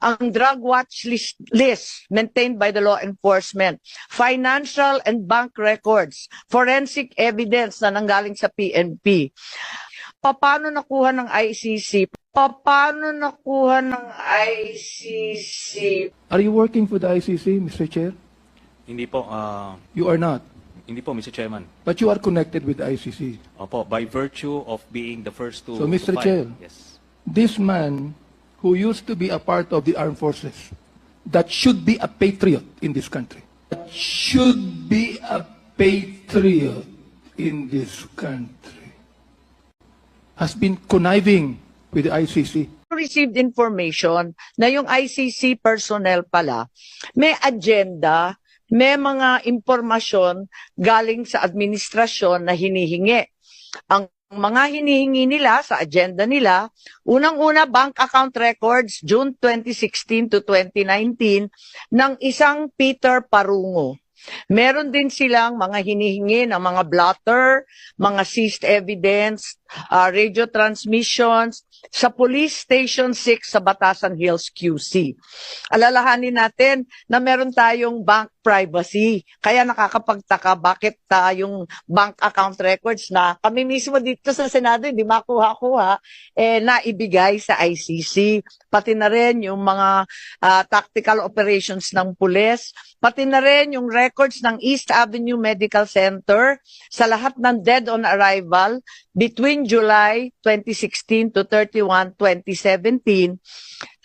ang drug watch list maintained by the law enforcement, financial and bank records, forensic evidence na nanggaling sa PNP. Paano nakuha ng ICC? Paano nakuha ng ICC? Are you working for the ICC, Mr. Chair? Hindi po, You are not. hindi po, Mr. Chairman. But you are connected with the ICC. Opo, by virtue of being the first to So, Mr. file. Chair. Yes. This man who used to be a part of the armed forces, that should be a patriot in this country. That should be a patriot in this country, has been conniving with the ICC. Received information na yung ICC personnel pala may agenda, may mga impormasyon galing sa administrasyon na hinihingi. Ang mga hinihingi nila sa agenda nila, unang-una bank account records June 2016 to 2019 ng isang Peter Parungo. Meron din silang mga hinihingi ng mga blotter, mga seized evidence, radio transmissions sa Police Station 6 sa Batasan Hills, QC. Alalahanin natin na meron tayong bank privacy. Kaya nakakapagtaka bakit yung bank account records na kami mismo dito sa Senado hindi makuha-kuha, naibigay sa ICC. Pati na rin yung mga tactical operations ng pulis, pati na rin yung records ng East Avenue Medical Center sa lahat ng dead on arrival between July 2016 to 31, 2017,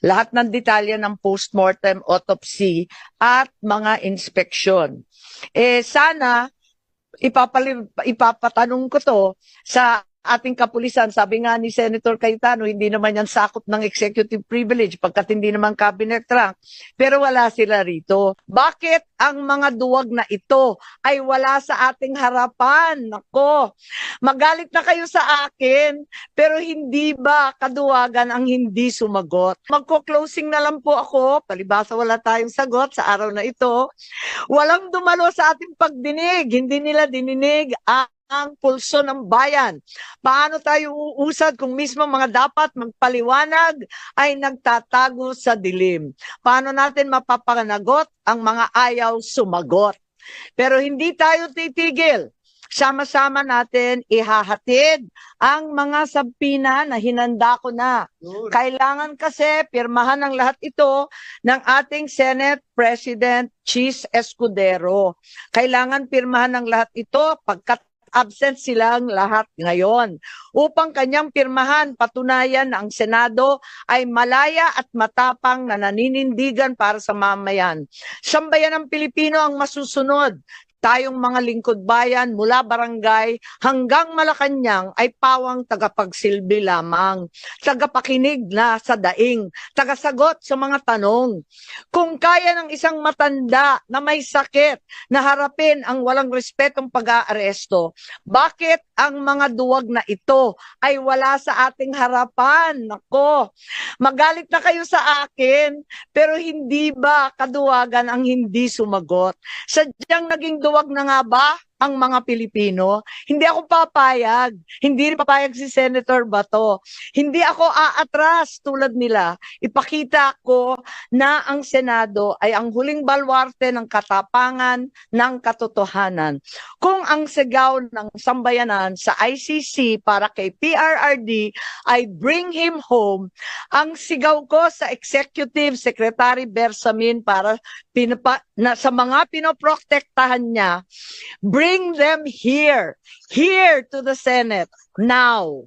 lahat ng detalye ng postmortem autopsy at mga inspeksyon. Sana ipapatanong ko to sa ating kapulisan. Sabi nga ni Senator Cayetano, hindi naman yan sakop ng executive privilege pagkat hindi naman cabinet rank. Pero wala sila rito. Bakit ang mga duwag na ito ay wala sa ating harapan? Nako, magalit na kayo sa akin, pero hindi ba kaduwagan ang hindi sumagot? Magko-closing na lang po ako, palibasa wala tayong sagot sa araw na ito. Walang dumalo sa ating pagdinig, hindi nila dininig ang pulso ng bayan. Paano tayo uusad kung mismo mga dapat magpaliwanag ay nagtatago sa dilim? Paano natin mapapanagot ang mga ayaw sumagot? Pero hindi tayo titigil. Sama-sama natin ihahatid ang mga sabpina na hinanda ko na. Kailangan kasi pirmahan ang lahat ito ng ating Senate President Chis Escudero. Kailangan pirmahan ang lahat ito pagkat absent silang lahat ngayon. Upang kanyang pirmahan, patunayan na ang Senado ay malaya at matapang na naninindigan para sa mamayan. Sambayan ng Pilipino ang masusunod. Tayong mga lingkod bayan mula barangay hanggang Malacanang ay pawang tagapagsilbi lamang, tagapakinig na sa daing, tagasagot sa mga tanong. Kung kaya ng isang matanda na may sakit na harapin ang walang respetong pag-aaresto, bakit ang mga duwag na ito ay wala sa ating harapan? Nako, magalit na kayo sa akin, pero hindi ba kaduwagan ang hindi sumagot? Sadyang naging duwag na nga ba ang mga Pilipino? Hindi ako papayag. Hindi rin papayag si Senator Bato. Hindi ako aatras tulad nila. Ipakita ko na ang Senado ay ang huling balwarte ng katapangan, ng katotohanan. Kung ang sigaw ng sambayanan sa ICC para kay PRRD ay bring him home, ang sigaw ko sa Executive Secretary Bersamin para sa mga pinoprotektahan niya, bring them here to the Senate now.